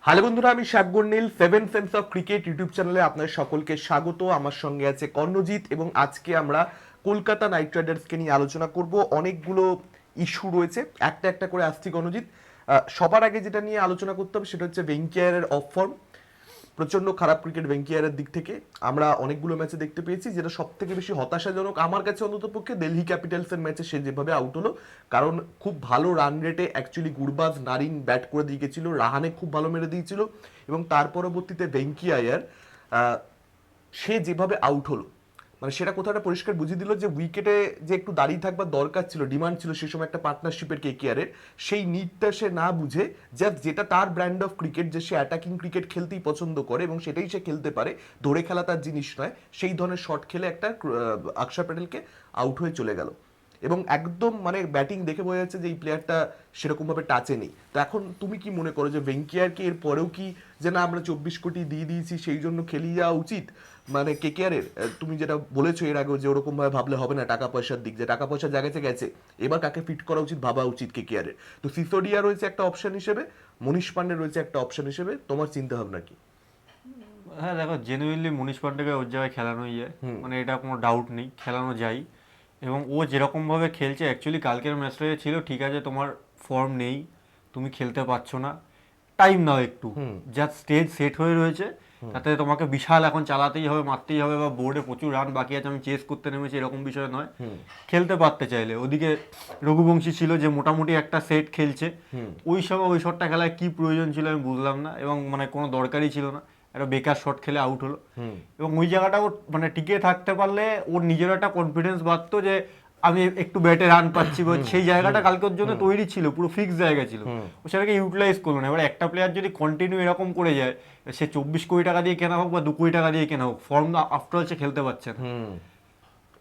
Hello বন্ধুরা, আমি Shakgur Nil. Seven sense of cricket YouTube চ্যানেলে আপনাদের সকলকে স্বাগত। আমার সঙ্গে আছে কর্ণজিৎ এবং আজকে আমরা কলকাতা নাইট রাইডার্সকে নিয়ে আলোচনা করব। অনেকগুলো ইস্যু রয়েছে, একটা একটা করে আসছি কর্ণজিৎ। সবার আগে যেটা নিয়ে আলোচনা করতে হবে সেটা হচ্ছে ভেঙ্কিয়ারের অফ ফর্ম। প্রচন্ড খারাপ ক্রিকেট ভেঙ্কিয়ারের দিক থেকে আমরা অনেকগুলো ম্যাচে দেখতে পেয়েছি, যেটা সব থেকে বেশি হতাশাজনক আমার কাছে অন্তত পক্ষে দিল্লি ক্যাপিটালসের ম্যাচে সে যেভাবে আউট হলো। কারণ খুব ভালো রান রেটে অ্যাকচুয়ালি গুরবাজ নারিন ব্যাট করে দিয়ে গেছিল, রাহানে খুব ভালো মেরে দিয়েছিল এবং তার পরবর্তীতে ভেঙ্কি আয়ার সে যেভাবে আউট হলো, মানে সেটা কোথাও একটা পরিষ্কার বুঝিয়ে দিল যে উইকেটে যে একটু দাঁড়িয়ে থাকবার দরকার ছিল, ডিমান্ড ছিল সেই সময় একটা পার্টনারশিপের কেকেআরের, সেই নিডটা সে না বুঝে জাস্ট যেটা তার ব্র্যান্ড অফ ক্রিকেট, যে সে অ্যাটাকিং ক্রিকেট খেলতেই পছন্দ করে এবং সেটাই সে খেলতে পারে, ধরে খেলা তার জিনিস নয়, সেই ধরনের শট খেলে একটা আকশার প্যাটেলকে আউট হয়ে চলে গেল। এবং একদম মানে ব্যাটিং দেখে বোঝা যাচ্ছে যে এই প্লেয়ারটা সেরকমভাবে টাচে নেই। তো এখন তুমি কি মনে করো যে ভেঙ্কিয়ারকে এর পরেও কি, যে না আমরা 24 কোটি দিয়ে দিয়েছি সেই জন্য খেলিয়ে যাওয়া উচিত? মানে কেকেআরের তুমি যেটা বলেছো এর আগেও, যে ওরকম ভাবে ভাবলে হবে না, টাকা পয়সার দিক, যে টাকা পয়সা জায়গাতে গেছে, এবার কাকে ফিট করা উচিত ভাবা উচিত কেকেআরের। তো সিসোডিয়া রয়েছে একটা অপশন হিসেবে, মনীষ পান্ডে রয়েছে একটা অপশন হিসেবে, তোমার চিন্তা ভাবনা কি? হ্যাঁ দেখো, জেনুইনলি মনীষ পান্ডেকে ওর জায়গায় খেলানোই যায়, মানে এটা কোনো ডাউট নেই, খেলানো যায়। এবং ও যেরকমভাবে খেলছে, অ্যাকচুয়ালি কালকের ম্যাচটা ছিল ঠিক আছে, তোমার ফর্ম নেই, তুমি খেলতে পারছো না, টাইম নাও একটু, যা স্টেজ সেট হয়ে রয়েছে তাতে তোমাকে বিশাল এখন চালাতেই হবে, মারতেই হবে, বা বোর্ডে প্রচুর রান বাকি আছে আমি চেস করতে নেমেছি এরকম বিষয় নয়। খেলতে পারতে চাইলে ওদিকে রঘুবংশী ছিল যে মোটামুটি একটা সেট খেলছে, ওই সময় ওই শটটা খেলায় কি প্রয়োজন ছিল আমি বুঝলাম না, এবং মানে কোনো দরকারই ছিল না, একটা বেকার শট খেলে আউট হলো। এবং ওই জায়গাটা ওর মানে টিকে থাকতে পারলে ওর নিজেরও একটা কনফিডেন্স বাড়তো যে আমি একটু ব্যাটে রান পাচ্ছি, বা সেই জায়গাটা কালকে ওর জন্য তৈরি ছিল, পুরো ফিক্স জায়গা ছিল, ও সেটাকে ইউটিলাইজ করলো না। এবার একটা প্লেয়ার যদি কন্টিনিউ এরকম করে যায়, সে 24 কোটি টাকা দিয়ে কেনা হোক বা 2 কোটি টাকা দিয়ে কেনা হোক, ফর্ম আফটার সে খেলতে পারছে না।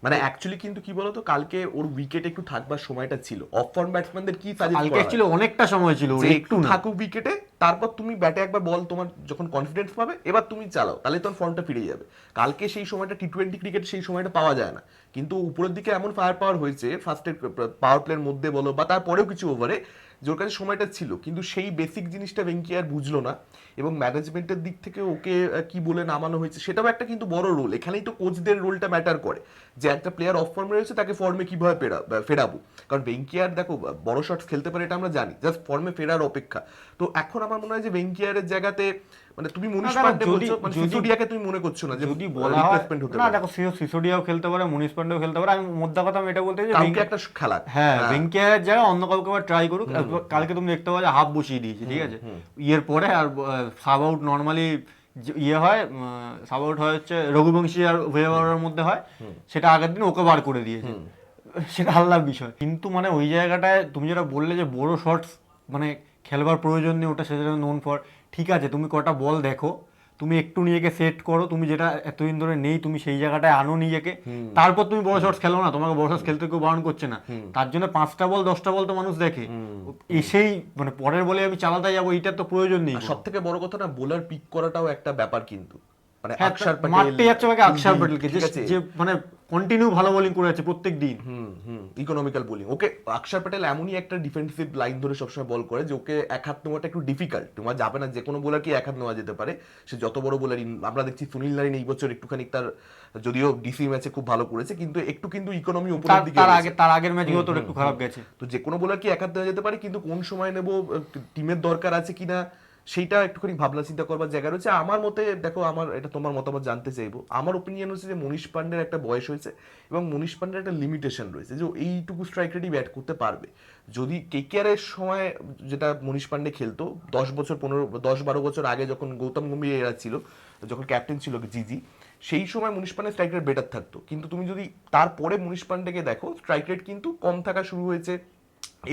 মানে তো অ্যাকচুয়ালি কিন্তু কি বলতো, কালকে ওর উইকেট একটু থাকবার সময়টা ছিল। অফ ফর্ম ব্যাটসম্যানদের কি সাজেস্ট কালকে করা হয়, অ্যাকচুয়ালি অনেকটা সময় ছিল ওর, যে একটু একটু না। থাকুক উইকেটে, তারপর তুমি ব্যাটে একবার বল, তোমার যখন কনফিডেন্স পাবে এবার তুমি চালাও, তাহলে তোমার ফর্মটা ফিরে যাবে। কালকে সেই সময়টা টি-20 ক্রিকেট সেই সময়টা পাওয়া যায় না, কিন্তু উপরের দিকে এমন ফায়ার পাওয়ার হয়েছে ফার্স্টের পাওয়ার প্লের মধ্যে বলো বা তারপরেও কিছু ওভারে, যে ওর কাছে সময়টা ছিল, কিন্তু সেই বেসিক জিনিসটা ভেঙ্কি আর বুঝলো না। এবং ম্যানেজমেন্টের দিক থেকে ওকে কি বলে নামানো হয়েছে সেটাও একটা কিন্তু বড় রোল। এখানেই তো কোচদের রোলটা ম্যাটার করে, যে একটা প্লেয়ার অফ ফর্মে রয়েছে তাকে ফর্মে কিভাবে ফেরাবো। কারণ ভেঙ্কিয়ার দেখো বড় শটস খেলতে পারে, এটা আমরা জানি, জাস্ট ফর্মে ফেরার অপেক্ষা। তো এখন আমার মনে হয় যে ভেঙ্কিয়ারের জায়গাতে, মানে তুমি না মনীষ দেখো, পান্ডে যদি বলছো, মানে যদি সিসোডিয়াকে তুমি মনে করছো না যে যদি বলা হয়, রিপ্লেসমেন্ট হতে না পারে? দেখো, সিসোডিয়াও খেলতে পারে, মনীষ পান্ডেও খেলতে পারে, আমি মোদ্দা কথা আমি এটা বলতে চাই যে কাউকে একটা খেলা। হ্যাঁ, হ্যাঁ। ভেঙ্কিয়ারের জায়গায় অন্য কাউকে আবার ট্রাই করুক। কালকে তুমি দেখতে পাচ্ছ হাফ বসিয়ে দিয়েছে, ঠিক আছে, ইয়ের পরে আর সাব আউট নর্মালি ইয়ে হয়, সাব আউট হয় হচ্ছে রঘুবংশী আর ভেবারের মধ্যে হয়, সেটা আগের দিন ওকে বার করে দিয়েছে, সেটা আলাদা বিষয়। কিন্তু মানে ওই জায়গাটায় তুমি যেটা বললে যে বড় শটস মানে খেলবার প্রয়োজন নেই, ওটা সেটা নোন ফর, ঠিক আছে, তুমি কটা বল দেখো, তুমি একটু নিজেকে সেট করো, তুমি যেটা এতদিন ধরে নেই তুমি সেই জায়গাটায় আনো নিজেকে, তারপর তুমি বড় শটস খেলো না, তোমাকে বড় শটস খেলতে কেউ বারণ করছে না, তার জন্য 5টা বল 10টা বল তো মানুষ দেখে, এসেই মানে পরের বলে আমি চালাতে যাবো এইটার তো প্রয়োজন নেই আর কোনো। সব থেকে বড় কথা না, বোলার পিক করাটাও একটা ব্যাপার কিন্তু, মানে হ্যাঁ, আকশার প্যাটেল, মারতে যাচ্ছে আমাকে আকশার কুলদীপ, প্যাটেলকে, ঠিক আছে। যে মানে কন্টিনিউ ভালো বোলিং করে যাচ্ছে প্রত্যেক দিন। ইকোনমিক্যাল বোলিং ওকে। আকশার প্যাটেল এমনই একটা ডিফেন্সিভ লাইন ধরে সবসময় বল করে যে ওকে এক হাত নেওয়াটা একটু ডিফিকাল্ট, তোমার যাবে না, যে কোনো বোলারকে এক হাত নেওয়া যেতে পারে, সে যত বড় বোলারই। আমরা দেখছি সুনীল নারিন এই বছর একটুখানি তার, যদিও ডিসি ম্যাচে খুব ভালো করেছে, কিন্তু একটু কিন্তু ইকোনমি উপরের তার দিকে তার রয়েছে। আগে তার আগের ম্যাচগুলো তোর একটু খারাপ গেছে। তো যে কোনো বোলারকে এক হাত দেওয়া যেতে পারে, কিন্তু কোন সময় নেব, টিমের দরকার আছে কিনা, সেইটা একটুখানি ভাবনা চিন্তা করবার জায়গা রয়েছে আমার মতে। দেখো, আমার এটা তোমার মতামত জানতে চাইবো। আমার ওপিনিয়ন হচ্ছে যে মনীষ পান্ডের একটা বয়স হয়েছে এবং মনীষ পান্ডের একটা লিমিটেশন রয়েছে, যে ও এইটুকু স্ট্রাইক রেটই ব্যাট করতে পারবে। যদি কেকেআরের সময় যেটা মনীষ পান্ডে খেলতো 10 বছর 15 10 12 বছর আগে, যখন গৌতম গম্ভীর এরা ছিল, যখন ক্যাপ্টেন ছিল জিজি, সেই সময় মনীষ পান্ডে স্ট্রাইক রেট বেটার থাকতো। কিন্তু তুমি যদি তারপরে মনীষ পান্ডেকে দেখো, স্ট্রাইক রেট কিন্তু কম থাকা শুরু হয়েছে।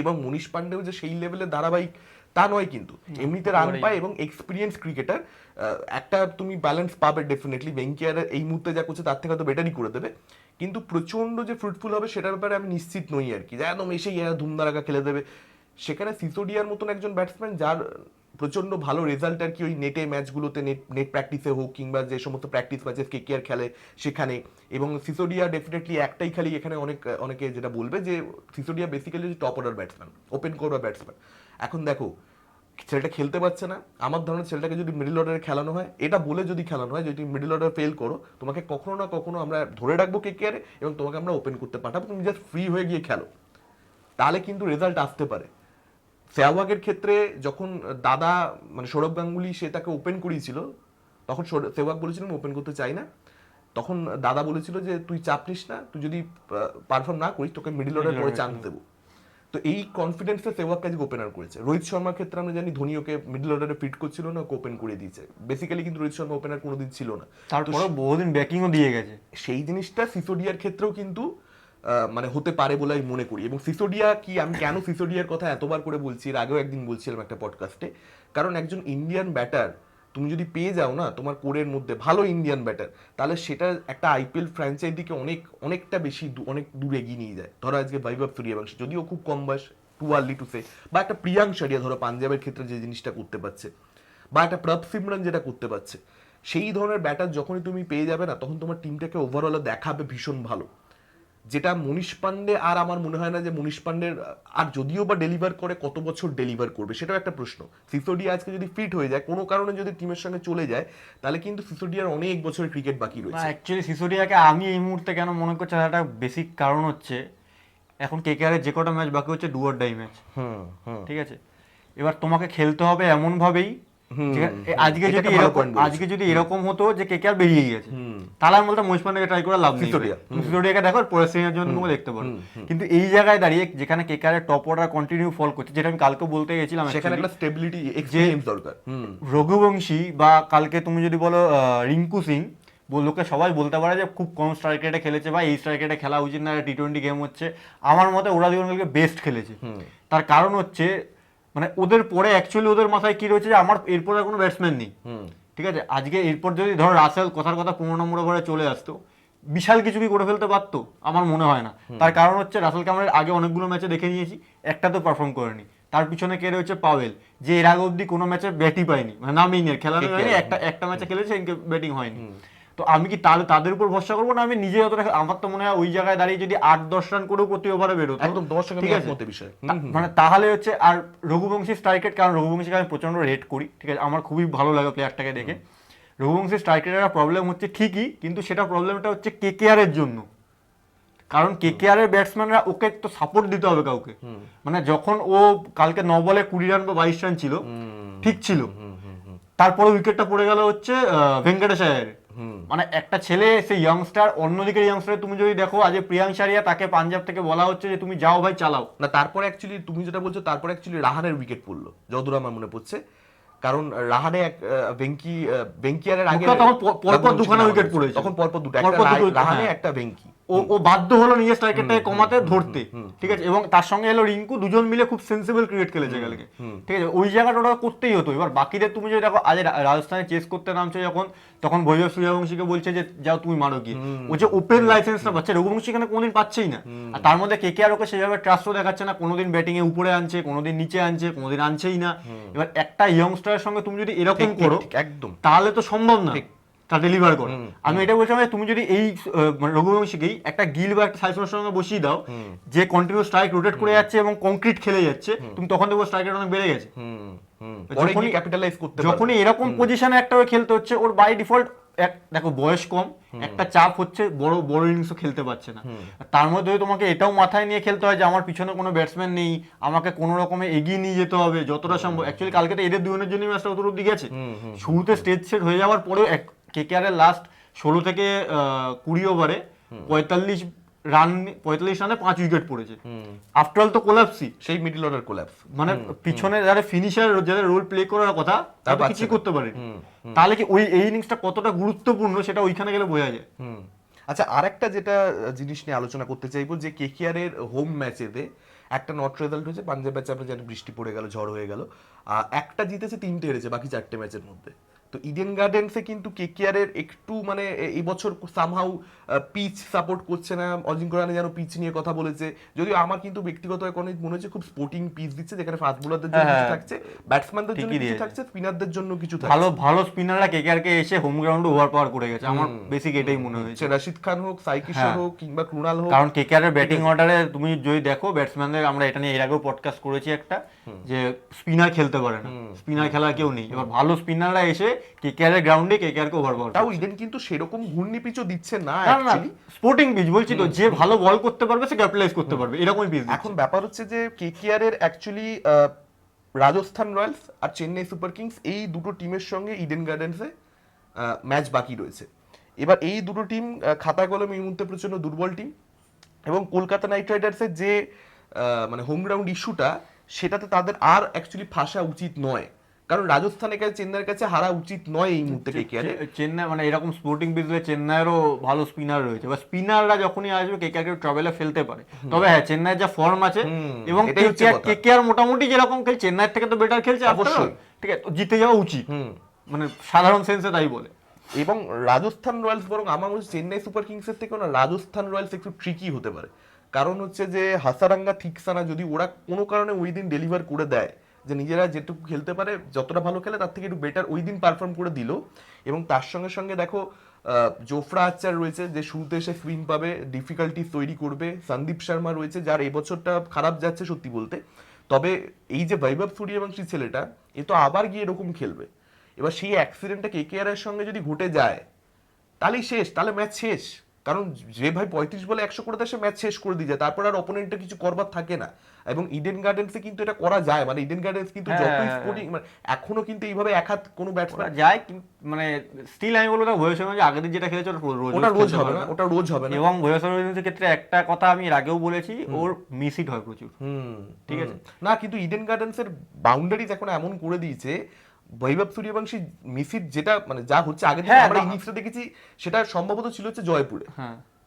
এবং মনীষ পান্ডেও যে সেই লেভেলে ধারাবাহিক তা নয়, কিন্তু এমনিতে রান একেবারেই পায় না। এবং এক্সপিরিয়েন্স ক্রিকেটার, একটা তুমি ব্যালেন্স পাবে ডেফিনেটলি। ভেঙ্কিয়ার এই মুহূর্তে যা করছে তার থেকে হয়তো বেটারই করে দেবে, কিন্তু প্রচন্ড যে ফ্রুটফুল হবে সেটার ব্যাপারে আমি নিশ্চিত নই আর কি, যে একদম এসেই এরা ধুমধারাকা খেলে দেবে। সেখানে সিসোডিয়ার মতন একজন ব্যাটসম্যান, যার প্রচন্ড ভালো রেজাল্ট আর কি ওই নেটে ম্যাচগুলোতে, নেট নেট প্র্যাকটিসে হোক কিংবা যে সমস্ত প্র্যাকটিস ম্যাচে কেকেআর খেলে সেখানে। এবং সিসোডিয়া ডেফিনেটলি একটাই খালি এখানে অনেকে যেটা বলবে যে Sisodia basically top order batsman, open করবার ব্যাটসম্যান। এখন দেখো, ছেলেটা খেলতে পারছে না, আমার ধারণা ছেলেটাকে যদি মিডল অর্ডারে খেলানো হয়, এটা বলে যদি খেলানো হয় যদি মিডল অর্ডার ফেল করো, তোমাকে কখনো না কখনো আমরা ধরে রাখবো কেকেআরে এবং তোমাকে আমরা ওপেন করতে পাঠাবো, তুমি জাস্ট ফ্রি হয়ে গিয়ে খেলো, তাহলে কিন্তু রেজাল্ট আসতে পারে। সেহওয়াগের ক্ষেত্রে যখন দাদা মানে সৌরভ গাঙ্গুলি সে তাকে ওপেন করিয়েছিল, তখন সেহওয়াগ বলেছিল আমি ওপেন করতে চাই না, তখন দাদা বলেছিল যে তুই চাপ নিস না, তুই যদি পারফর্ম না করিস তোকে মিডল অর্ডার করে চান্স দেবো। তো এই কনফিডেন্সে সেহওয়াগ কাজে ওপেনার করেছে। রোহিত শর্মার ক্ষেত্রে আমরা জানি ধোনি ওকে মিডল অর্ডারে ফিট করছিল না, ওকে ওপেন করে দিয়েছে বেসিক্যালি, কিন্তু রোহিত শর্মা ওপেনার কোনোদিন ছিল না, তারপরে বহুদিন ব্যাকিংও দিয়ে গেছে। সেই জিনিসটা সিসোডিয়ার ক্ষেত্রেও কিন্তু মানে হতে পারে বলে আমি মনে করি। এবং সিসোডিয়া কি, আমি কেন সিসোডিয়ার কথা এতবার করে বলছি, এর আগেও একদিন বলছিলাম একটা পডকাস্টে, কারণ একজন ইন্ডিয়ান ব্যাটার তুমি যদি পেয়ে যাও না তোমার কোরের মধ্যে ভালো ইন্ডিয়ান ব্যাটার, তাহলে সেটা একটা আইপিএল ফ্র্যাঞ্চাইজিকে অনেকটা বেশি অনেক দূরে এগিয়ে নিয়ে যায়। ধরো আজকে বৈভব সূর্যবংশী, যদিও খুব কম বয়স, টু আর্লি টু সে, বা একটা প্রিয়াঙ্ক সারিয়া ধরো পাঞ্জাবের ক্ষেত্রে যে জিনিসটা করতে পারছে, বা একটা প্রভ সিমরন যেটা করতে পারছে, সেই ধরনের ব্যাটার যখনই তুমি পেয়ে যাবে না তখন তোমার টিমটাকে ওভারঅল দেখাবে ভীষণ ভালো, যেটা মনীষ পান্ডে আর আমার মনে হয় না যে মনীষ পান্ডের আর যদিও বা ডেলিভার করে কত বছর ডেলিভার করবে সেটাও একটা প্রশ্ন। সিসোডিয়া আজকে যদি ফিট হয়ে যায় কোনো কারণে যদি টিমের সঙ্গে চলে যায় তাহলে কিন্তু সিসোডিয়ার অনেক বছরের ক্রিকেট বাকি না রয়েছে। অ্যাকচুয়ালি সিসোডিয়াকে আমি এই মুহূর্তে কেন মনে করছি তার একটা বেসিক কারণ হচ্ছে এখন কেকেআরের যে কটা ম্যাচ বাকি হচ্ছে ডু অর ডাই ম্যাচ, ঠিক আছে? এবার তোমাকে খেলতে হবে এমন ভাবেই আজকে যদি এরকম হতো যে কেকেআর বেরিয়ে গেছে, তাহলে আমি বলতাম মনীষ পান্ডেকে ট্রাই করে লাভ নেই, সিসোডিয়াকে দেখো পরের সিজনের জন্য তুমি দেখতে পারো। কিন্তু এই জায়গায় দাঁড়িয়ে যেখানে কেকেআরের টপ অর্ডার কন্টিনিউ ফল করছে, যেটা আমি কালকে বলতে গেছিলাম, সেখানে একটা স্টেবিলিটি এক্সপেরিয়েন্স দরকার। রঘুবংশী বা কালকে তুমি যদি বলো রিঙ্কু সিং, লোকে সবাই বলতে পারে যে খুব কম স্ট্রাইক রেটে খেলেছে বা এই স্ট্রাইক রেটে খেলা উচিত না, টি-20 গেম হচ্ছে। আমার মতে ওরা দুজনকে বেস্ট খেলেছে। তার কারণ হচ্ছে মানে ওদের পরে অ্যাকচুয়ালি ওদের মাথায় কি রয়েছে যে আমার এরপর আর কোনো ব্যাটসম্যান নেই, ঠিক আছে? আজকে এরপর যদি ধরো রাসেল কথার কথা 15 নম্বর ওভারে চলে আসতো, বিশাল কিছু কি করে ফেলতে পারতো? আমার মনে হয় না। তার কারণ হচ্ছে রাসেলকে আমরা আগে অনেকগুলো ম্যাচে দেখে নিয়েছি, একটা তো পারফর্ম করেনি। তার পিছনে কে রয়েছে? পাওয়েল, যে এর আগে অব্দি কোনো ম্যাচে ব্যাটই পায়নি, মানে নামেই নেই, খেলানো হয়নি, একটা ম্যাচে খেলেছে, ব্যাটিং হয়নি। তো আমি কি তাহলে তাদের উপর ভরসা করবো না? আমি নিজে যতটা, আমার তো মনে হয় ওই জায়গায় দাঁড়িয়ে যদি 8-10 রান করেও প্রতি ওভারে বেরোতো, একদম 10 ঠিক আছে, বিষয় মানে তাহলে হচ্ছে। আর রঘুবংশী স্ট্রাইক রেট, কারণ রঘুবংশীকে আমি প্রচন্ড রেট করি, ঠিক আছে, আমার খুবই ভালো লাগে প্লেয়ারটাকে দেখে। রঘুবংশী স্ট্রাইক রেটের প্রবলেম হচ্ছে ঠিকই, কিন্তু সেটা প্রবলেমটা হচ্ছে কেকেআর এর জন্য, কারণ কেকেআর এর ব্যাটসম্যানরা ওকে তো সাপোর্ট দিতে হবে কাউকে। মানে যখন ও কালকে 9 বলে 20 রান বা 22 রান ছিল, ঠিক ছিল, তারপরে উইকেটটা পড়ে গেল হচ্ছে ভেঙ্কটেশ আয়ারের। মানে একটা ছেলে, সেই ইয়াংস্টার, অন্যদিকে ইয়াংস্টার তুমি যদি দেখো, আজ প্রিয়াঙ্ক সারিয়া, তাকে পাঞ্জাব থেকে বলা হচ্ছে যে তুমি যাও ভাই চালাও না। তারপরে অ্যাকচুয়ালি তুমি যেটা বলছো, তারপরে অ্যাকচুয়ালি রাহানের উইকেট পড়লো যতদূর আমার মনে পড়ছে, কারণ রাহানে ভেঙ্কিয়ারের আগে তখন পরপর দুখানা উইকেট পড়েছে, তখন পরপর দুটো, একটা রাহানে একটা ভেঙ্কি, ও বাধ্য হলো নিজের স্ট্রাইক রেটটাকে কমাতে, ধরতে, ঠিক আছে। এবং তার সঙ্গে এলো রিঙ্কু, দুজন মিলে খুব সেন্সিবল ক্রিকেট খেলেছে কালকে, ঠিক আছে। ওই জায়গাটা ওটা করতেই হতো। এবার বাকিদের তুমি যদি দেখো, আজ রাজস্থানে চেস করতে নামছে যখন, তখন বৈভব সূর্যবংশীকে বলছে যে যাও তুমি মারো গিয়ে, ও যে ওপেন লাইসেন্সটা পাচ্ছে, রঘুবংশী এখানে কোনোদিন পাচ্ছেই না। আর তার মধ্যে কেকেআর ওকে সেভাবে ট্রাস্টও দেখাচ্ছে না, কোনোদিন ব্যাটিং এ উপরে আনছে, কোনোদিন নিচে আনছে, কোনোদিন আনছেই না। এবার একটা ইয়ংস্টারের সঙ্গে তুমি যদি এরকম করো, একদম, তাহলে তো সম্ভব না তা ডেলিভার করে। আমি এটা বলছিলাম যে তুমি যদি এই রঘুবংশীকেই একটা গিল বা একটা সাইসনের সঙ্গে বসিয়ে দাও, যে কন্টিনিউ স্ট্রাইক রোটেট করে যাচ্ছে এবং কংক্রিট খেলে যাচ্ছে, তুমি তখন দেখো স্ট্রাইক রেট অনেক বেড়ে গেছে। যখনই এরকম পজিশনে একটা খেলতে হচ্ছে, ওর বাই ডিফল্ট দেখো বয়স কম, একটা চাপ হচ্ছে, বড় বড় ইনিংসও খেলতে পারছে না। তার মধ্যে তোমাকে এটাও মাথায় নিয়ে খেলতে হয় যে আমার পিছনে কোনো ব্যাটসম্যান নেই, আমাকে কোনো রকমে এগিয়ে নিয়ে যেতে হবে যতটা সম্ভব। অ্যাকচুয়ালি কালকে তো এদের দুজনের জন্য ম্যাচটা অত অব্দি গেছে। শুরুতে স্টেজ সেট হয়ে যাওয়ার পরেও কেকেআর এর লাস্ট 16 থেকে 20 ওভারে 45 রানে 5 উইকেট পড়েছে। আফটার অল তো কোলাপসি, সেই মিডল অর্ডার কোলাপস, মানে পিছনে যারা ফিনিশার, যাদের রোল প্লে করার কথা, তারা কিছু করতে পারেনি। তাহলে কি ওই এই ইনিংসটা কতটা গুরুত্বপূর্ণ সেটা ওইখানে গেলে বোঝা যায়। আচ্ছা, আরেকটা যেটা জিনিস নিয়ে আলোচনা করতে চাইবো, যে কেকেআর এর হোম ম্যাচেতে একটা নট রেজাল্ট হয়েছে, পাঞ্জাব ম্যাচে আমরা জানি বৃষ্টি পড়ে গেল, ঝড় হয়ে গেল, একটা জিতেছে, 3টে হেরেছে বাকি 4টে ম্যাচের মধ্যে। তো তো ইডেন গার্ডেন্সে কিন্তু কেকেআর এর একটু মানে এই বছর সামহাউ পিচ সাপোর্ট করছে না। অজিঙ্ক্য রাহানে যেন পিচ নিয়ে কথা বলেছে, যদিও আমার কিন্তু ব্যক্তিগত মনে হচ্ছে খুব স্পোর্টিং পিচ দিচ্ছে, যেখানে ফাস্ট বোলারদের জন্য কিছু থাকছে, ব্যাটসম্যানদের জন্য কিছু থাকছে, স্পিনারদের জন্য কিছু থাকছে। ভালো ভালো স্পিনাররা কেকেআর কে এসে হোম গ্রাউন্ডে ওভার পাওয়ার করে গেছে, আমার বেসিক এটাই মনে হয়েছে। রশিদ খান হোক, সাই কিশোর হোক, কিংবা ক্রুনাল হোক, কারণ কেকেআর এর ব্যাটিং অর্ডারে তুমি যদি দেখো ব্যাটসম্যানদের, আমরা এটা নিয়ে এর আগেও পডকাস্ট করেছি একটা, যে স্পিনার খেলতে পারে না, স্পিনার খেলার কেউ নেই। এবার ভালো স্পিনাররা এসে কেকেআর এর গ্রাউন্ডে কেকেআর কে ওভার পাওয়ার, তাও ইডেন কিন্তু সেরকম ঘূর্ণি পিচও দিচ্ছে না না, অ্যাকচুয়ালি। স্পোর্টিং পিচ বলছি তো, যে ভালো বল করতে পারবে সে ক্যাপিটালাইজ করতে পারবে, এরকমই পিচ। এখন ব্যাপার হচ্ছে যে কেকেআর এর অ্যাকচুয়ালি রাজস্থান রয়্যালস আর চেন্নাই সুপার কিংস এই দুটো টিমের সঙ্গে ইডেন গার্ডেন্সে ম্যাচ বাকি রয়েছে। এবার এই দুটো টিম খাতা কলমে এই মুহূর্তে প্রচন্ড দুর্বল টিম, এবং কলকাতা নাইট রাইডার্সের যে মানে হোম গ্রাউন্ড ইস্যুটা, সেটাতে তাদের আর অ্যাকচুয়ালি ফাঁসা উচিত নয়, কারণ রাজস্থানের কাছে, চেন্নাইয়ের কাছে হারা উচিত নয় এই মুহূর্তে কেকেআর। চেন্নাই মানে এরকম স্পোর্টিং পিচে চেন্নাইয়েরও ভালো স্পিনার রয়েছে, বা স্পিনাররা যখনই আসবে কেকেআর কে ট্রাভেলে ফেলতে পারে। তবে হ্যাঁ, চেন্নাইয়ের যা ফর্ম আছে এবং কেকেআর মোটামুটি যেরকম খেলছে চেন্নাইয়ের থেকে তো বেটার খেলছে অবশ্যই, ঠিক আছে, জিতে যাওয়া উচিত, মানে সাধারণ সেন্সে তাই বলে। এবং রাজস্থান রয়্যালস বরং আমার মনে হচ্ছে চেন্নাই সুপার কিংসের থেকে না রাজস্থান রয়্যালস একটু ট্রিকি হতে পারে, কারণ হচ্ছে যে হাসারাঙ্গা থিকসানা যদি ওরা কোনো কারণে ওই দিন ডেলিভার করে দেয়, যে নিজেরা যেটুকু খেলতে পারে, যতটা ভালো খেলে তার থেকে একটু বেটার ওই দিন পারফর্ম করে দিল, এবং তার সঙ্গে সঙ্গে দেখো জোফরা আর্চার রয়েছে যে শুরুতে এসে সুইং পাবে, ডিফিকাল্টিস তৈরি করবে, সন্দীপ শর্মা রয়েছে যার এই বছরটা খারাপ যাচ্ছে সত্যি বলতে, তবে এই যে বৈভব সূর্যবংশী ছেলেটা, এ তো আবার গিয়ে এরকম খেলবে। এবার সেই অ্যাক্সিডেন্টটা কেকেআর এর সঙ্গে যদি ঘটে যায়, তাহলেই শেষ, তাহলে ম্যাচ শেষ, কারণ যে ভাই 35 বলে 100 করে দেয় সে ম্যাচ শেষ করে দিয়ে যায়, তারপর আর অপোনেন্টের কিছু করবার থাকে না। এবং ইডেন গার্ডেন্সে কিন্তু এটা করা যায়, মানে ইডেন গার্ডেন্স কিন্তু যতই স্পোর্টিং, মানে এখনো কিন্তু এইভাবে এক হাত কোনো ব্যাটসম্যান যায়, মানে স্টিল আমি বলবো না ভবিষ্যৎ যে আগের দিন যেটা খেলেছে ওটা রোজ হবে না, ওটা রোজ হবে না। এবং ভবিষ্যৎ ক্ষেত্রে একটা কথা আমি এর আগেও বলেছি, ওর মিস হিট হয় প্রচুর, ঠিক আছে না, কিন্তু ইডেন গার্ডেন্সের বাউন্ডারিজ এখন এমন করে দিয়েছে, বৈভব সূর্যবংশী মিসির যেটা মানে যা হচ্ছে আগে আমরা ইনিংসটা দেখেছি, সেটা সম্ভবত ছিল হচ্ছে জয়পুরে,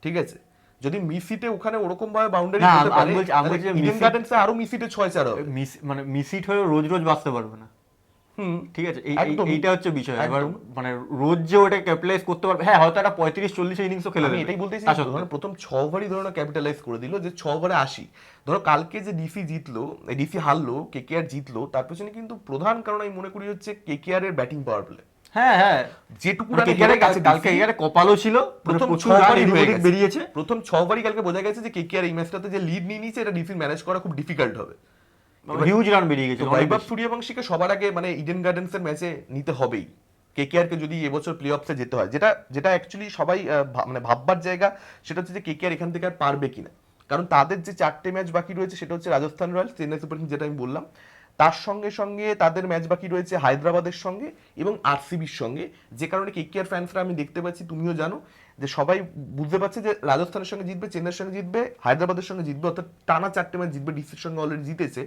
ঠিক আছে, যদি মিসিটে ওখানে ওরকম ভাবে বাউন্ডারি হতে পারে, ইডেন গার্ডেন্সে আরো মিসিটে 6-4 হবে, মানে মিসিট হয়ে রোজ রোজ বাঁচতে পারবে না, ঠিক আছে, এইটা হচ্ছে বিষয়। এবার মানে রোজ যে ওটা ক্যাপিটালাইজ করতে পারবে, হ্যাঁ হয়তো একটা 35-40 ইনিংসও খেলে দেবে, এটাই বলতেছি, ধরো প্রথম 6 ওভারই ধরো ক্যাপিটালাইজ করে দিল, যে 6 ওভারে 80, ধরো কালকে যে ডিসি হারলো, কেকেআর জিতলো, তার পেছনে কিন্তু প্রধান কারণ আমি মনে করি হচ্ছে কেকেআর এর ব্যাটিং পাওয়ার প্লে। হ্যাঁ, যেটুকু কালকে কপালও ছিল, প্রথম 6 ওভারই বেরিয়েছে, প্রথম 6 ওভারই কালকে বোঝা গেছে যে কেকেআর এই ম্যাচটাতে যে লিড নিয়ে নিয়েছে, এটা ডিসি ম্যানেজ করা খুব ডিফিকাল্ট হবে, হিউজ রান বেরিয়ে গেছে। বৈভব সূর্যবংশীকে সবার আগে মানে ইডেন গার্ডেন্সের ম্যাচে নিতে হবেই, কেকেআর কে যদি এবছর প্লে অফসে যেতে হয়, যেটা অ্যাকচুয়ালি সবাই মানে ভাববার জায়গা, সেটা হচ্ছে যে কেকেআর এখান থেকে আর পারবে কিনা, কারণ তাদের যে 4টে ম্যাচ বাকি রয়েছে, সেটা হচ্ছে Rajasthan Royals, Chennai Super Kings যেটা আমি বললাম, তার সঙ্গে সঙ্গে তাদের ম্যাচ বাকি রয়েছে হায়দ্রাবাদের সঙ্গে এবং আরসিবির সঙ্গে, যে কারণে কেকেআর ফ্যান্সরা আমি দেখতে পাচ্ছি, তুমিও জানো, যে সবাই বুঝতে পারছে যে রাজস্থানের সঙ্গে জিতবে, চেন্নাইয়ের সঙ্গে জিতবে, হায়দ্রাবাদের সঙ্গে জিতবে, অর্থাৎ টানা 4টে ম্যাচ জিতবে, ডিসির সঙ্গে অলরেডি জিতেছে।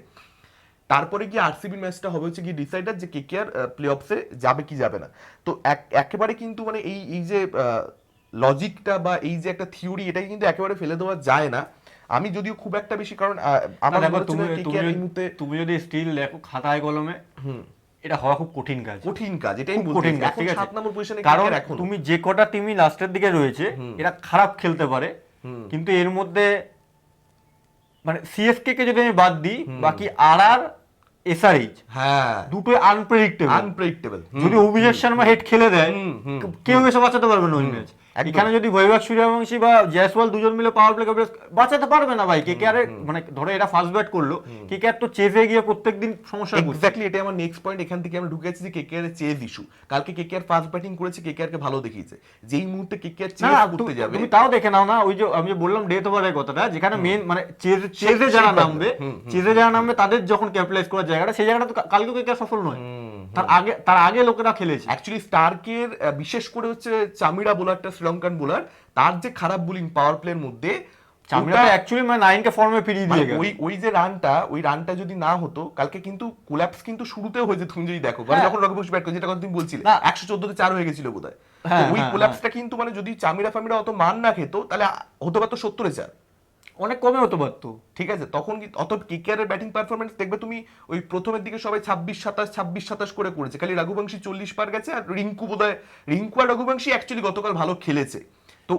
তারপরে গিয়ে আরসিবি ম্যাচটা হবে হচ্ছে গিয়ে ডিসাইডার, যে কেকেআর প্লে অফসে যাবে কি যাবে না। তো একেবারে কিন্তু মানে এই যে লজিকটা বা এই যে একটা থিওরি, এটাকে কিন্তু একেবারে ফেলে দেওয়া যায় না। আমি যদিও খুব একটা বেশি, কারণ আমার তুমি যদি স্টিল দেখো খাতায় কলমে, এটা হওয়া খুব কঠিন কাজ, এটাই কঠিন কাজ, ঠিক আছে, 7 নম্বর পজিশনে, কারণ তুমি যে কটা টিমই লাস্টের দিকে রয়েছে, এরা খারাপ খেলতে পারে, কিন্তু এর মধ্যে মানে সিএসকে কে যদি আমি বাদ দিই, বাকি আর এসআরএইচ, হ্যাঁ, দুটোই আনপ্রেডিক্টেবল। যদি অভিষেক শর্মা হেড খেলে দেয়, কেউ এসে বাঁচাতে পারবে না ওই ম্যাচ। এখানে যদি বৈভব সূর্যবংশী বা জয়সওয়াল দুজন মিলে পাওয়ার প্লে বাঁচাতে পারবে না ভাই। কেকেআর মানে ধরো এরা ফার্স্ট ব্যাট করলো, কেকেআর তো চেজে গিয়ে প্রত্যেকদিন সমস্যা। এক্স্যাক্টলি, এটা আমার নেক্সট পয়েন্ট, এখান থেকে আমরা ঢুকেছি যে কেকেআর এর চেজ ইস্যু। কালকে কেকেআর ফার্স্ট ব্যাটিং করেছে, কেকেআর কে ভালো দেখিয়েছে, যেই মুহূর্তে কেকেআর চেজ করতে যাবে, তুমি তাও দেখে নাও না, ওই যে আমি যে বললাম ডেথ ওভারের কথাটা, যেখানে মেন মানে চেজে যারা নামবে তাদের যখন ক্যাপিটালাইজ করার জায়গাটা, সেই জায়গাটা তো কালকে কেকেআর সফল নয়, তার আগে লোকেরা খেলেছে। অ্যাকচুয়ালি স্টার্কের বিশেষ করে হচ্ছে চামিরা বোলারটা, শ্রীলঙ্কান বোলার, তার যে খারাপ বোলিং পাওয়ার প্লের মধ্যে, চামিরা অ্যাকচুয়ালি মানে 9 কে ফর্মে ফিরিয়ে দিয়ে গেল। ওই যে রানটা যদি না হতো, কালকে কিন্তু কোল্যাপস কিন্তু শুরুতেও হয়েছে, তুমি যদি দেখো যখন রঘুবংশী ব্যাট করে, যেটা কথা তুমি বলছিলে 114 তে 4 হয়ে গেছিল বোধহয়, ওই কোল্যাপসটা কিন্তু মানে যদি চামিরা ফামিরা অত মান না খেতো, তাহলে হতে পারতো 70 এ 4। অনেক কমে হতে পারতো। ঠিক আছে, তখন কি অত কেকেআর এর ব্যাটিং পারফরমেন্স দেখবে তুমি, ওই প্রথমের দিকে সবাই 26-27 করে করেছে, খালি রঘুবংশী 40 পার গেছে, আর রিঙ্কু আর রঘুবংশী অ্যাকচুয়ালি গতকাল ভালো খেলেছে। তো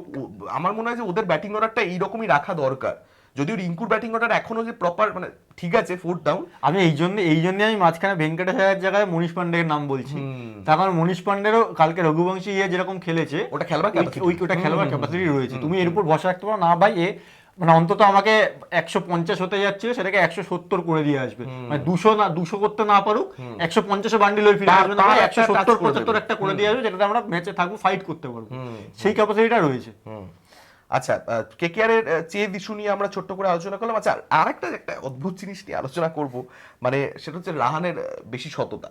আমার মনে হয় যে ওদের ব্যাটিং অর্ডারটা এইরকমই রাখা দরকার। যদিও রিঙ্কুর ব্যাটিং অর্ডার এখনো যে প্রপার, মানে ঠিক আছে 4th ডাউন। আমি এই জন্য আমি মাঝখানে ভেঙ্কটেশ আয়ার জায়গায় মনীষ পান্ডের নাম বলছি, তার কারণ মনীষ পান্ডেরও কালকে রঘুবংশী যেরকম খেলেছে ওটা খেলবার ওটা খেলবার ক্যাপাসিটি রয়েছে, তুমি এর উপর ভরসা রাখতে পারো না ভাই। মানে অন্তত আমাকে 150 হতে যাচ্ছিল সেটাকে 170 করে দিয়ে আসবে, মানে 200 করতে না পারুক 150 বান্ডিল হয়ে ফিরে আসবে না, 170-75 একটা করে দিয়ে আসবে, যেটাতে আমরা ম্যাচে থাকবো, ফাইট করতে পারবো, সেই ক্যাপাসিটিটা রয়েছে। আচ্ছা, কেকেআর এর চেজ ইস্যু নিয়ে আমরা ছোট্ট করে আলোচনা করলাম। আচ্ছা, আরেকটা একটা অদ্ভুত জিনিস নিয়ে আলোচনা করব, মানে সেটা হচ্ছে রাহানের বেশি সততা।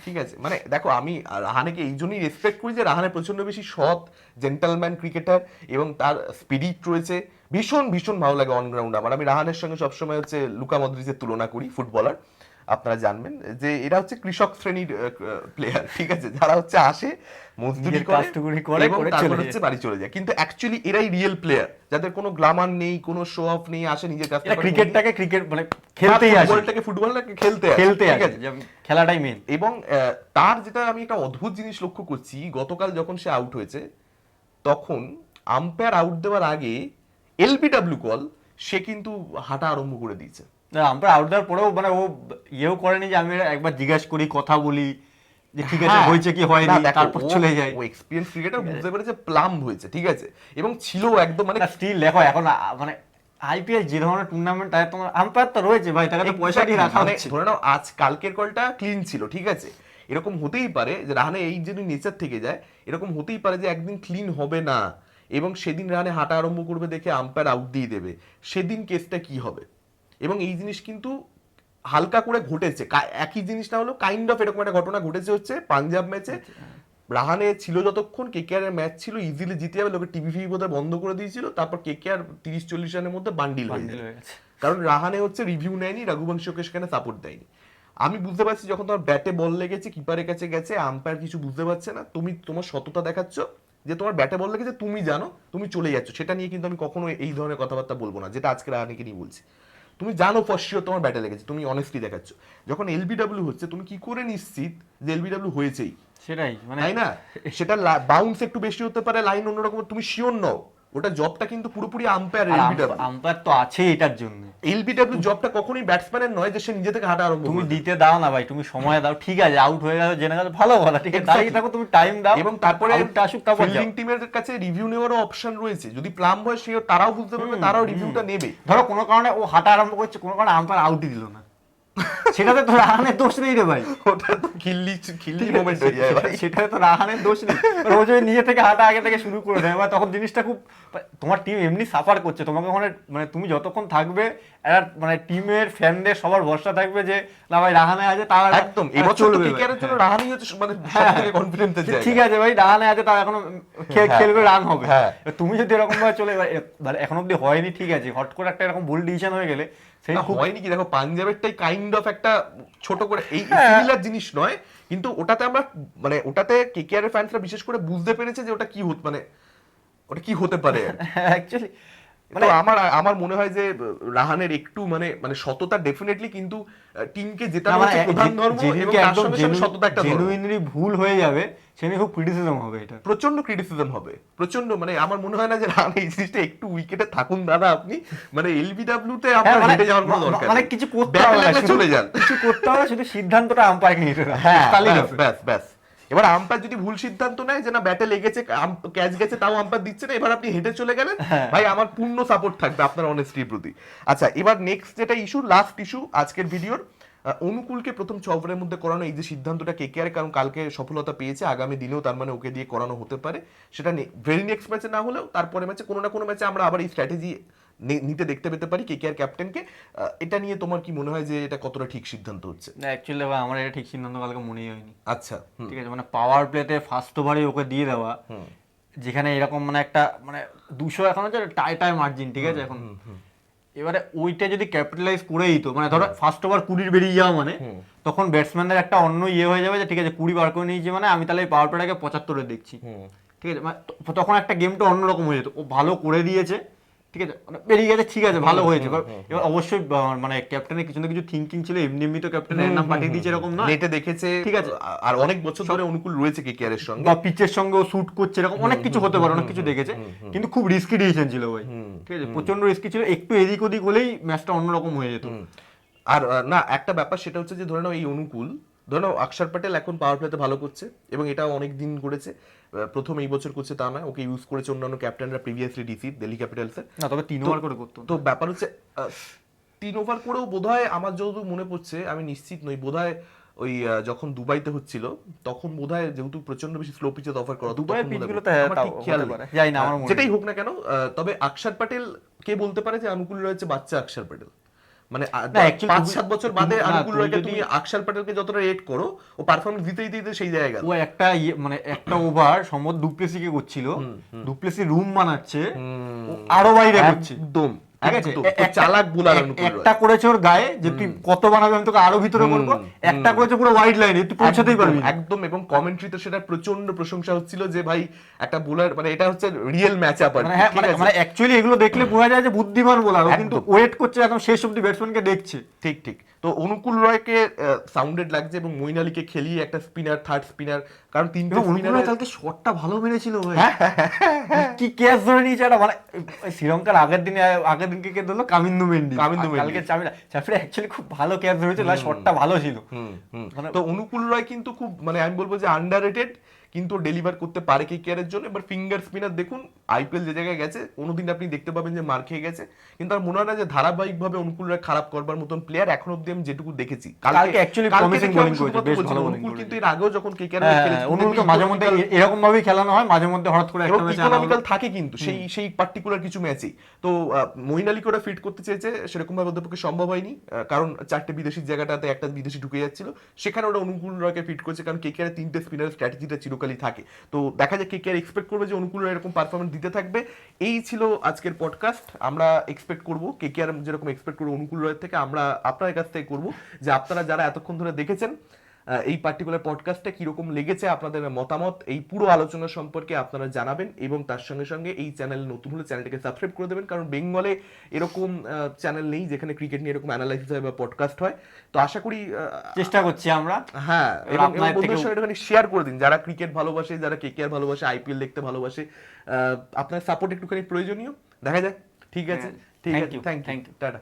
ঠিক আছে, মানে দেখো আমি রাহানেকে এই জন্যই রেসপেক্ট করি যে রাহানে প্রচন্ড বেশি সৎ জেন্টালম্যান ক্রিকেটার, এবং তার স্পিরিট রয়েছে, ভীষণ ভীষণ ভালো লাগে অন গ্রাউন্ড। আমি রাহানের সঙ্গে সবসময় হচ্ছে লুকা মদ্রিচের তুলনা করি, ফুটবলার। আপনারা জানবেন যে এরা হচ্ছে কৃষক শ্রেণীর প্লেয়ার, ঠিক আছে, যারা হচ্ছে আসে মজদুরি করে এবং তারপর হচ্ছে বাড়ি চলে যায়, কিন্তু অ্যাকচুয়ালি এরাই রিয়েল প্লেয়ার, যাদের কোনো গ্ল্যামার নেই, কোনো শো অফ নেই, আসে নিজের কাছ থেকে ক্রিকেটটাকে ক্রিকেট মানে খেলতেই আসে, ফুটবলটাকে খেলতে আসে, খেলাটাই মেন। এবং তার যেটা আমি একটা অদ্ভুত জিনিস লক্ষ্য করছি, গতকাল যখন সে আউট হয়েছে তখন আম্পায়ার আউট দেওয়ার আগে এলবিডব্লিউ কল, সে কিন্তু হাঁটা আরম্ভ করে দিয়েছে। আমরা আউট দেওয়ার পরেও মানে ও ইয়েও করেনি যে আমি একবার জিজ্ঞাসা করি, কথা বলি যে ঠিক আছে হয়েছে কি হয়নি, তারপর চলে যায়। ও এক্সপেরিয়েন্স ক্রিকেটার, বুঝতে পেরেছে প্লাম হয়েছে, ঠিক আছে, এবং ছিল একদম মানে স্টিল দেখো এখন মানে আইপিএল যে ধরনের টুর্নামেন্ট আছে, তোমার আম্পায়ার তো রয়েছে ভাই, তাকে তো পয়সা দিয়ে রাখা হচ্ছে। ধরে নাও আজ কালকের কলটা ক্লিন ছিল, ঠিক আছে, এরকম হতেই পারে যে রাহানে এই যদি নেচার থেকে যায়, এরকম হতেই পারে যে একদিন ক্লিন হবে না, এবং সেদিন রাহানে হাঁটা আরম্ভ করবে দেখে আম্পায়ার আউট দিয়ে দেবে, সেদিন কেসটা কি হবে। এবং এই জিনিস কিন্তু হালকা করে ঘটেছে, একই জিনিস না হলো কাইন্ড অফ এরকম একটা ঘটনা ঘটেছে হচ্ছে পাঞ্জাব ম্যাচে। রাহানে ছিল যতক্ষণ, কেকেআর এর ম্যাচ ছিল ইজিলি জিতে যাবে, লোকে টিভি বোধহয় বন্ধ করে দিয়েছিল, তারপর কেকেআর 30-40 রানের মধ্যে বান্ডিল হয়ে গেছে, কারণ রাহানে হচ্ছে রিভিউ নেয়নি, রঘুবংশীকে সেখানে সাপোর্ট দেয়নি। আমি বুঝতে পারছি যখন তোমার ব্যাটে বল লেগেছে, কিপারের কাছে গেছে, আম্পায়ার কিছু বুঝতে পারছে না, তুমি তোমার সততা দেখাচ্ছ যে তোমার ব্যাটে বল লেগেছে, তুমি জানো, তুমি চলে যাচ্ছ, সেটা নিয়ে কিন্তু আমি কখনো এই ধরনের কথাবার্তা বলবো না, যেটা আজকে রাহানেকে নিয়ে বলছি। তুমি জানো ফর শিওর তোমার ব্যাটে লেগেছে, তুমি অনেস্টলি দেখাচ্ছ। যখন এলবিডব্লিউ হচ্ছে, তুমি কি করে নিশ্চিত যে এলবিডব্লিউ হয়েছেই? সেটাই মানে, তাই না, সেটা বাউন্স একটু বেশি হতে পারে, লাইন অন্যরকম, তুমি শিওর নও, ওটা জবটা কিন্তু পুরোপুরি আম্পায়ার। আম্পায়ার তো আছে এটার জন্য, এলবিডব্লিউ জবটা কখনোই ব্যাটসম্যানের নয় যে সে নিজে থেকে হাঁটা আরম্ভ। তুমি দিতে দাও না ভাই, তুমি সময় দাও, ঠিক আছে আউট হয়ে গেল জেনে গেল, ভালো কথা, ঠিক আছে দাঁড়িয়ে থাকো, তুমি টাইম দাও, এবং তারপরে ফিল্ডিং টিমের কাছে রিভিউ নেওয়ারও অপশন রয়েছে, যদি প্লাম হয় সে তারাও বুঝতে পারবে, তারাও রিভিউটা নেবে। ধরো কোনো কারণে ও হাঁটা আরম্ভ করছে, কোনো কারণে আম্পায়ার আউটই দিল না, সেটাতে তো রাহানের দোষ নেই রে ভাই, ওটা তো খিল্লি মোমেন্ট হয়ে যায় ভাই, সেটাতে তো রাহানের দোষ নেই। ও যদি নিজে থেকে হাঁটা আগে থেকে শুরু করে দেয়, তখন জিনিসটা খুব, তোমার টিম এমনি সাফার করছে, তোমাকে ওখানে মানে তুমি যতক্ষণ থাকবে একটা মানে টিমের ফ্যানদের সবার ভরসা থাকবে যে না ভাই রাহানে আছে, তার একদম এবছর তো কেকেআর এর জন্য রাহানেই হচ্ছে মানে সবথেকে কনফিডেন্সের জায়গা, ঠিক আছে ভাই রাহানে আছে, তার এখনো খেলবে, রান হবে। তুমি যদি এরকম ভাবে চলে, মানে এখন অব্দি হয়নি, ঠিক আছে, হট করে একটা এরকম বোল্ড ডিসিশন হয়ে গেলে সেই হয়নি কি, দেখো পাঞ্জাবেরটাই কাইন্ড অফ একটা ছোট করে এই সিমিলার জিনিস নয়, কিন্তু ওটাতে আমরা মানে ওটাতে কেকেআর এর ফ্যান্সরা বিশেষ করে বুঝতে পেরেছে যে ওটা কি মানে ওটা কি হতে পারে অ্যাকচুয়ালি। মানে আমার মনে হয় যে রাহানের একটু মানে মানে সততা ডেফিনেটলি, কিন্তু টিমকে জেতানো হচ্ছে প্রধান ধর্ম, এবং তার সঙ্গে সঙ্গে সততা একটা ধর্ম। জেনুইনলি ভুল হয়ে যাবে, সেটা খুব ক্রিটিসিজম হবে, এটা প্রচন্ড ক্রিটিসিজম হবে, প্রচন্ড, মানে আমার মনে হয় না যে রাহানে এই জিনিসটা একটু উইকেটে থাকুন দাদা আপনি, মানে এলবিডব্লিউ তে আপনার হেঁটে যাওয়ার কোনো দরকার মানে কিছু করতে হবে না, চলে যান, কিছু করতে হবে, শুধু সিদ্ধান্তটা আম্পায়ারকে নিতে হবে, ব্যাস ব্যাস। এবার আম্পায়ার যদি ভুল সিদ্ধান্ত নেয় যে না ব্যাটে লেগেছে, ক্যাচ গেছে, তাও আম্পায়ার দিচ্ছে না, এবার আপনি হেঁটে চলে গেলেন, ভাই আমার পূর্ণ সাপোর্ট থাকবে আপনার অনেস্টির প্রতি। আচ্ছা, এবার নেক্সট যেটা ইস্যু, লাস্ট ইস্যু আজকের ভিডিওর, অনুকূলকে প্রথম 6 ওভারের মধ্যে করানো, এই যে সিদ্ধান্তটা কেকেআর, কারণ কালকে সফলতা পেয়েছে, আগামী দিনেও তার মানে ওকে দিয়ে করানো হতে পারে, সেটা ভেরি নেক্সট ম্যাচে না হলেও তারপরে ম্যাচে কোনো না কোনো ম্যাচে আমরা আবার এই স্ট্র্যাটেজি নিতে দেখতে পেতে পারি কেকেআর ক্যাপ্টেনকে। এটা নিয়ে তোমার কি মনে হয় যে এটা কতটা ঠিক সিদ্ধান্ত হচ্ছে? না অ্যাকচুয়ালি ভাই আমার এটা ঠিক সিদ্ধান্ত কালকে মনেই হয়নি। আচ্ছা, ঠিক আছে, মানে পাওয়ার প্লেতে ফার্স্ট ওভারে ওকে দিয়ে দেওয়া, যেখানে এরকম মানে একটা মানে 200 এখন হচ্ছে টাই মার্জিন, ঠিক আছে, এখন এবারে ওইটা যদি ক্যাপিটালাইজ করে দিত, মানে ধরো ফার্স্ট ওভার 20 বেরিয়ে যাওয়া, মানে তখন ব্যাটসম্যানদের একটা অন্য ইয়ে হয়ে যাবে যে ঠিক আছে 20 বার করে নিয়েছে, মানে আমি তাহলে পাওয়ার প্লেটাকে 75 দেখছি, ঠিক আছে, তখন একটা গেমটা অন্যরকম হয়ে যেত। ও ভালো করে দিয়েছে, ঠিক আছে, মানে বেরিয়ে গেছে, ঠিক আছে, ভালো হয়েছে। এবার অবশ্যই মানে ক্যাপ্টেনের কিছু না কিছু থিঙ্কিং ছিল, এমনি এমনি তো ক্যাপ্টেনের নাম পাঠিয়ে দিয়েছে এরকম না, নেটে দেখেছে, ঠিক আছে, আর অনেক বছর ধরে অনুকূল রয়েছে কেকেআর এর সঙ্গে, বা পিচের সঙ্গে শুট করছে, এরকম অনেক কিছু হতে পারে, অনেক কিছু দেখেছে, কিন্তু খুব রিস্কি ডিসিশন ছিল ভাই, ঠিক আছে, প্রচন্ড রিস্কি ছিল, একটু এদিক ওদিক হলেই ম্যাচটা অন্যরকম হয়ে যেত। আর না একটা ব্যাপার সেটা হচ্ছে যে ধরে নাও এই অনুকূল, ধরে নাও অক্ষর প্যাটেল এখন পাওয়ার প্লেতে ভালো করছে এবং এটাও অনেক দিন করেছে, প্রথম এই বছর করছে তা নয়, ওকে ইউজ করেছে অন্যান্য ক্যাপ্টেনরা প্রিভিয়াসলি ডিসি দিল্লি ক্যাপিটালসে। না তবে 3 ওভার করে করতো। তো ব্যাপার হচ্ছে 3 ওভার করেও বোধহয় আমার যতদূর মনে পড়ছে, আমি নিশ্চিত নই, বোধহয় ওই যখন দুবাইতে হচ্ছিল তখন বোধহয় যেহেতু প্রচন্ড বেশি স্লো পিচে অফার করা হতো, দুবাইয়ের তখন বোধহয় পিচগুলোতে আমার ঠিক খেয়াল নেই। যাই না, আমার মনে যেটাই নেই। হোক না কেন, তবে অক্ষর প্যাটেল কে বলতে পারে যে অনুকূল রয়েছে বাচ্চা অক্ষর প্যাটেল, মানে না, actually 5-7 বছর বাদে না, অনুকূল তুমি রয়কে যদি- তুমি অক্ষর প্যাটেলকে যতটা রেট করো, ও পারফরম্যান্স দিতেই দিতে সেই জায়গায় গেল। ও একটা মানে একটা ওভার সম্ভবত ডুপ্লেসিকে করছিল, ডুপ্লেসি রুম বানাচ্ছে, ও আরো বাইরে করছে, একদম ঠিক আছে, একদম। তো চালাক বোলার অনুকূল রয়। একটা করেছে ওর গায়ে যে তুই কত বানাবে আমি তোকে আরো ভিতরে করবো, একটা করেছে পুরো ওয়াইড লাইনে, তুই পৌঁছাতেই পারবি না। একদম, এবং কমেন্ট্রিতে সেটা প্রচন্ড প্রশংসা হচ্ছিল যে ভাই একটা বোলার, মানে এটা হচ্ছে রিয়েল ম্যাচ আপ, মানে হ্যাঁ, মানে অ্যাকচুয়ালি এগুলো দেখলে বোঝা যায় যে বুদ্ধিমান বোলার, ও কিন্তু একদম। ওয়েট করছে একদম শেষ অব্দি ব্যাটসম্যানকে দেখছে। ঠিক ঠিক। তো অনুকূল রয়কে সাউন্ডেড লাগছে এবং মঈন আলীকে খেলিয়ে একটা স্পিনার, থার্ড স্পিনার, কারণ তিনটে এবং অনুকূল স্পিনার রায় কালকে শটটা ভালো মেরেছিল ভাই, কি ক্যাচ ধরে নিয়েছে একটা, মানে ওই শ্রীলঙ্কার আগের দিনকে কে ধরলো, কামিন্দু মেন্ডি, কালকে চাপিরা অ্যাকচুয়ালি খুব ভালো ক্যাচ ধরেছিল, আর শটটা ভালো ছিল। তো অনুকূল রয় কিন্তু খুব, মানে আমি বলবো যে আন্ডাররেটেড, কিন্তু ডেলিভার করতে পারে কেকেআর এর জন্য। এবার ফিঙ্গার স্পিনার দেখুন আইপিএল যে জায়গায় গেছে, কোনোদিন আপনি দেখতে পাবেন যে মার খেয়ে গেছে, কিন্তু আর মনে হয় না যে ধারাবাহিকভাবে অনুকূল রয় খারাপ করবার মতন প্লেয়ার এখন অব্দি আমি যেটুকু দেখেছি। কালকে actually promising bowling করেছে, বেশ ভালো bowling অনুকূল করেছে। কিন্তু এর আগেও যখন কেকেআর হ্যাঁ, খেলেছে, অনুকূল তো মাঝে মধ্যে এরকম ভাবেই খেলানো হয়, মাঝে মধ্যে হঠাৎ করে একটা ম্যাচে আনা হলো। ইকোনমিক্যাল থাকে কিন্তু সেই পার্টিকুলার কিছু ম্যাচেই। তো মঈন আলীকে ওরা ফিট করতে চেয়েছে, সেরকম ভাবে ওদের পক্ষে সম্ভব হয়নি, কারণ 4টে বিদেশির জায়গাটাতে একটা বিদেশি ঢুকে যাচ্ছিল, সেখানে ওরা অনুকূল রয়কে ফিট করেছে, কারণ কেকেআর 3টে স্পিনারের স্ট্র্যাটেজিটা চিরকালই থাকে। তো দেখা যায় কেকেআর এক্সপেক্ট করবে যে অনুকূল রয় এরকম পারফরমেন্স দিতে থাকবে। এই ছিল আজকের পডকাস্ট। আমরা এক্সপেক্ট করব কেকেআর যেরকম এক্সপেক্ট করবো অনুকূল রয়ের থেকে, আমরা আপনাদের কাছ থেকে করব যে আপনারা যারা এতক্ষণ ধরে দেখেছেন এই পার্টিকুলার পডকাস্টটা কিরকম লেগেছে, আপনাদের মতামত এই পুরো আলোচনা সম্পর্কে আপনারা জানাবেন, এবং তার সঙ্গে সঙ্গে এই চ্যানেল নতুন হলে চ্যানেলটাকে সাবস্ক্রাইব করে দেবেন, কারণ বেঙ্গলে এরকম চ্যানেল নেই যেখানে ক্রিকেট নিয়ে এরকম অ্যানালাইসিস হয় বা পডকাস্ট হয়। তো আশা করি চেষ্টা করছি আমরা, হ্যাঁ, এবং আপনাদের বন্ধুদের থেকেও- সঙ্গে একটুখানি শেয়ার করে দিন, যারা ক্রিকেট ভালোবাসে, যারা কেকেআর ভালোবাসে, আইপিএল দেখতে ভালোবাসে, আপনার সাপোর্ট একটুখানি প্রয়োজনীয়। দেখা যাক। ঠিক আছে, ঠিক Thank আছে, you, thank thank you, you. Tata.